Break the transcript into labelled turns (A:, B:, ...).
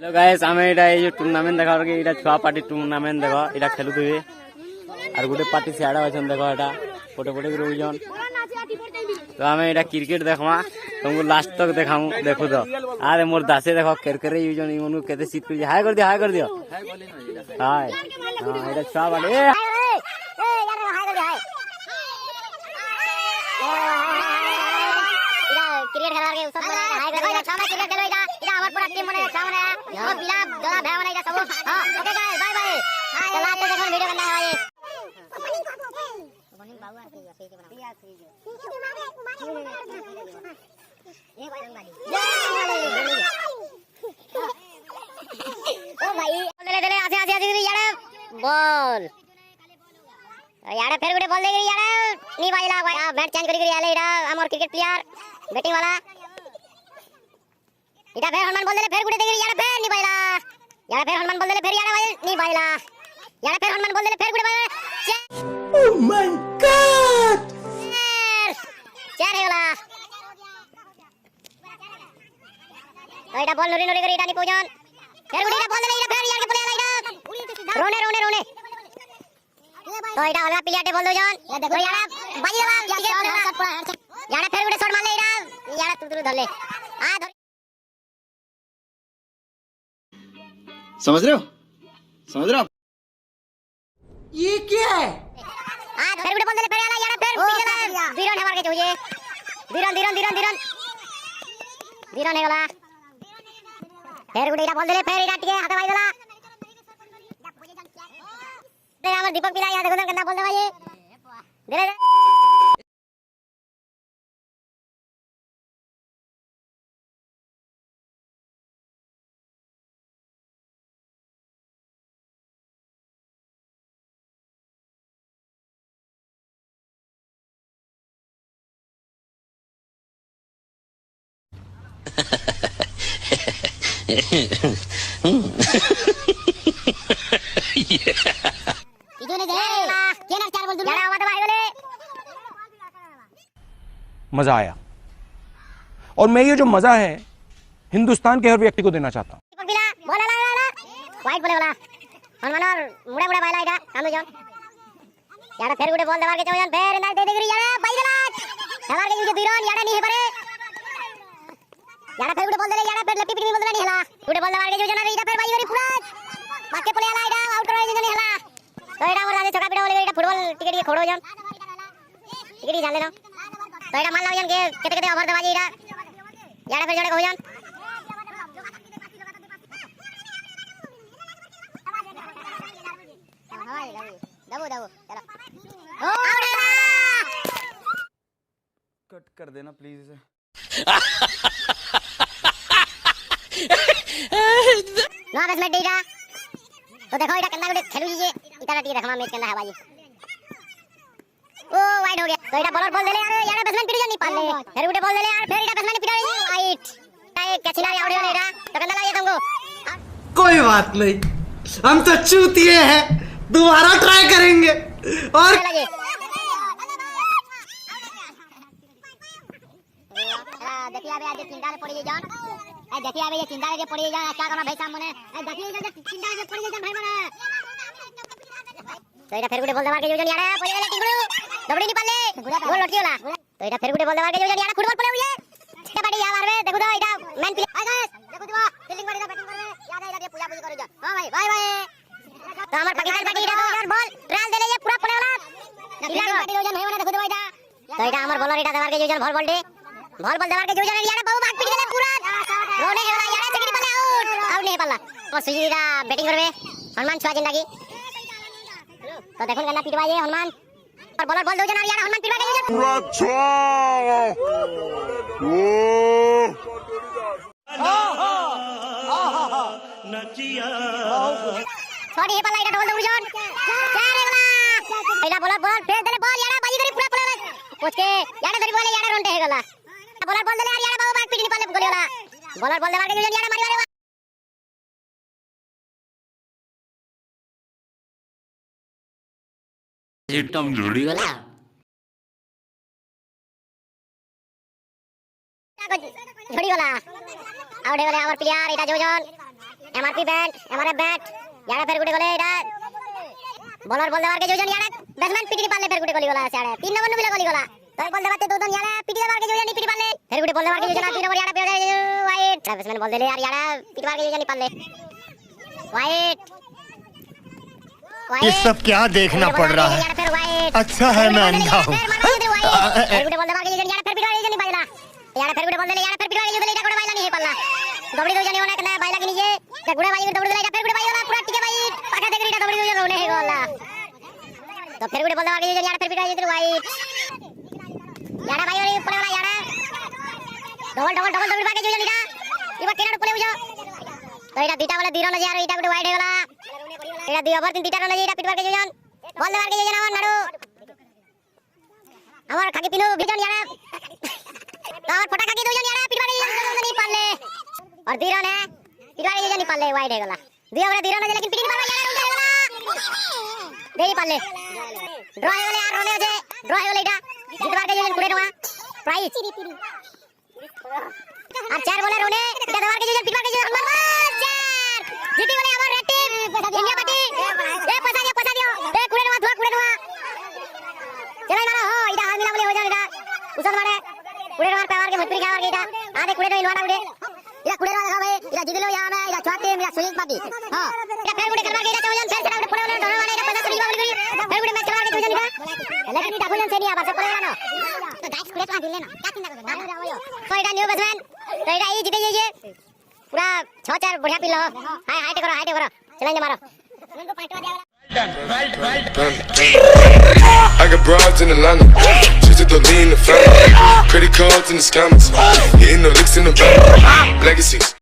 A: Hello guys आमे एटा ए जो tournament देखा के एटा छुआ पार्टी टूर्नामेंट देखो एटा खेलुथबे और गोटे पार्टी सियाडा अछन देखो एटा फोटो फोटो के रोजन तो आमे एटा क्रिकेट देखमा तुमको लास्ट तक देखाऊ देखो तो अरे मोर दासे देखो करकरे यूजन इमनु केते सीट पे हाय कर दियो हाय हां एटा छुआ पार्टी ए
B: क्रिकेट खेला के सब बना हाय कर दिया छामा क्रिकेट खेलो इटा हमर पूरा टीम मने छामा और बिला गला भे मने सब हां ओके गाइस बाय बाय चला तो देखो वीडियो बनना है भाई बनिंग बाबू आके सही से बना दिया सही जो ये भाई रंगाली ओ भाई ले ले आसे आसे आसे यार बॉल यार फिर गुटे बॉल देगी यार नी बाइला बैट चेंज करी आले इडा हमर क्रिकेट प्लेयर बैटिंग वाला इडा फिर हनुमान बोल देले फिर गुटे देगी यार फिर नी बाइला यार फिर हनुमान बोल देले फिर यार नी बाइला यार फिर हनुमान बोल देले फिर गुटे बाइला ओ माय गॉड चार है वाला तो इडा बॉल नोरी नोरी करी इडा नी पोजन फिर गुटे इडा बोल देले इडा फिर यार के प्लेयर इडा रोने रोने रोने तो इडा वाला प्लेयर टे बोल दो जान देखो यार बाजी वाला यार फिर गुटे शॉट मार ले इडा यार तू धर ले आ धर
C: समझ रहे हो
D: ये क्या है
B: आ फिर गुटे बोल दे फिर यार फिर धीरन हमार के चाहिए धीरन है वाला फिर गुटे इडा बोल दे फिर इडा टिके हाथ भाई वाला दे हमर दीपक पिला यार देखो गंदा बोल दे भाई दे
D: मजा आया और मैं ये जो मजा है हिंदुस्तान के हर व्यक्ति को देना चाहता हूँ।
B: वाइट बोले वाला हनुमान और मुड़ा मुड़ा बाइला इडा कांदो जन यार फिर गुटे बॉल देवार के चाहिए फिर ना दे देगरी यार बाई गला हमार के यूजे दुइरन यार नहीं है परे यार फिर गुटे बॉल दे यार फिर लेफ्ट पिटी बॉल दे नहीं हला गुटे बॉल देवार के यूजे ना इडा फिर बाई गरी पूरा बाके प्ले आला इडा आउट करे नहीं हला तो इडा और राजे चका पिटा बोले इडा फुटबॉल टिकट के खोड़ो जन टिकट जान लेना तो इडा मान ला जन के केते केते ओवर देवाजी इडा यार फिर जोड़े हो जन दबो चलो
C: कट कर देना प्लीज इसे
B: ना बस मैं डेटा तो देखो इटा कंदा गुटे खेलू जी इटा टी देखमा मैच कंदा है बाजी ओ वाइड हो गया तो इटा बॉलर बॉल देले यार बैट्समैन पिट नहीं पाले फिर गुटे बॉल देले यार फिर इटा बैट्समैन पिटा वाइट टाइप कैचिना आउट हो इटा तो कंदा लागे तुमको
E: कोई बात नहीं हम तो चूतिए हैं दोबारा ट्राई करेंगे और
B: देखिए अबे आज चिंता में पड़ी जान ए देखिए अबे ये चिंता में पड़ी जान क्या करना भाई सामने ए देखिए ये चिंता में पड़ी जान भाई माने तो इटा फिर गुटे बॉल देवार के योजन यार पड़ी गले टिंगड़ू दबड़ी नहीं पाले गोल लटकी होला तो इटा फिर गुटे बॉल देवार के योजन यार फुटबॉल प्ले हुई छे बाड़ी यार मारवे देखो तो इटा मैन प्ले आ गाइस देखो दिवा फील्डिंग मारी बैटिंग करवे याद है इटा पूजा पूजी करो जा हां भाई बाय बाय तो हमार पाकिस्तान पार्टी इटा यार बॉल ट्रायल देले ये पूरा प्ले होला इटा पार्टी योजन भाई माने देखो दिवा इटा तो इटा हमार बॉलर इटा देवार के योजन बॉल बॉल दे बॉल बॉल देवार के योजन यार बाबू भाग पिट गेले पूरा रोने होला यार चकरी पाले आउट आउट नहीं पाला और सुजीरा बैटिंग करवे हनुमान छुआ जिंदगी तो देखो गन्ना पिटवा ये हनुमान और बॉलर बॉल दो जना यार हनुमान पिटवा के छोड़ी ये पाला इटा डबल दो जन चार वाला इटा बॉलर बॉल फेर देले बॉल यार बाजी करी पूरा पूरा पोच के यार धरी बोले यार रोंटे है गला बॉलर बॉल देले यार बाबू बैट पिट नहीं पाले गोली वाला बॉलर बॉल देवार के यार मारी मारे
A: एकदम जुड़ी वाला
B: झड़ी वाला आउट वाला आवर प्लेयर इटा जोजन एमआरपी बैट एमआरएफ बैट याडा फेर गुटे गले एटा बॉलर बॉल देवार के जोजन याडा बैट्समैन पिटी पाले फेर गुटे गली गला साडे 3 नंबर नु बिला गली गला तो बॉल देवाते दो याडा पिटी देवार के जोजन पिटी पाले फेर गुटे बॉल देवार के जोजन 3 नंबर याडा पे वाइट बैट्समैन बॉल देले यार याडा पिटी मार के जोजन पाले वाइट
F: ये सब क्या देखना पड़ रहा है? अच्छा है मैं अंधा हूँ।
B: फेर गुटे बॉल देवार के जोजन याडा फेर पिटी मार के जोजन बाइला याडा फेर गुटे बॉल देले याडा फेर पिटी मार के जोजन एटा कोडा बाइला नहीं पल्ला दबड़ी दो जनी होना कना बाइला के नीचे ते गुडे बाई दबड़ी देला फेर गुडे बाई वाला पूरा टिके बाई पाका देख रीटा दबड़ी दो जन होने है वाला तो फेर गुडे बॉल देवार के जोजन याडा फेर पिटी मार के जोजन वाइट याडा बाई वाली ऊपर वाला याडा डबल डबल डबल दबड़ी मार के जोजन इटा इबा केना ऊपर उजो तो एटा दीटा वाला दीरो लजे यार एटा गुडे वाइट हेगला एटा दी ओवर 3 दीटा लजे एटा पिटी मार के जोजन बॉल देवार के जोजन नाडू আমার খাকি পিনু বিজন याडा और फटा खाकी दो जन याडा पिटी मार के जोजन नहीं पाले और दीरो ने पिटवारी जे नहीं पाले वाइड है गला दिया बड़ा दीरो ने लेकिन पिटी नहीं पाले यार उल्टा है गला देई पाले ड्रॉ है गले यार रोने जे ड्रॉ है गले इटा जितवार के जोजन कुड़े टका प्राइस और 4 बोले रोने इटा दवार के जोजन पिटवार के जोजन मार 4 जीती बोले हमार रेड टीम इंडिया पार्टी ए पसा दियो ए कुड़े टका चला मारो हो इटा हाथ मिला बोले हो जान इटा उसन मारे कुड़े टका पैवार के मजबूरी खावार के इटा आधे कुड़े टका इलवाना उड़े इला कुड़े टका देखा भाई इला जीत लो यहां में इला छाते मेरा सुनील पार्टी हां इला फेर गुडे करवा के इला चोजन फेर सेटा पुणे वाले दोनों वाले इला पता सुनील बाबू फेर गुडे मैच करवा के चोजन इला लेकिन इटा भोजन से नहीं आबा सब पड़ेगा ना तो गाइस कुड़े टका दिले ना क्या चिंता करो ना जाओ तो इटा न्यू बैट्समैन तो इटा ई जीते जाइए पूरा 6-4 बढ़िया पिलो हाय हाइट करो चलेंगे मारो उनको पांचवा दिया
G: I got broads in Atlanta, just to lean the family. Credit cards in the scammers, hitting the licks in the bank. Legacies.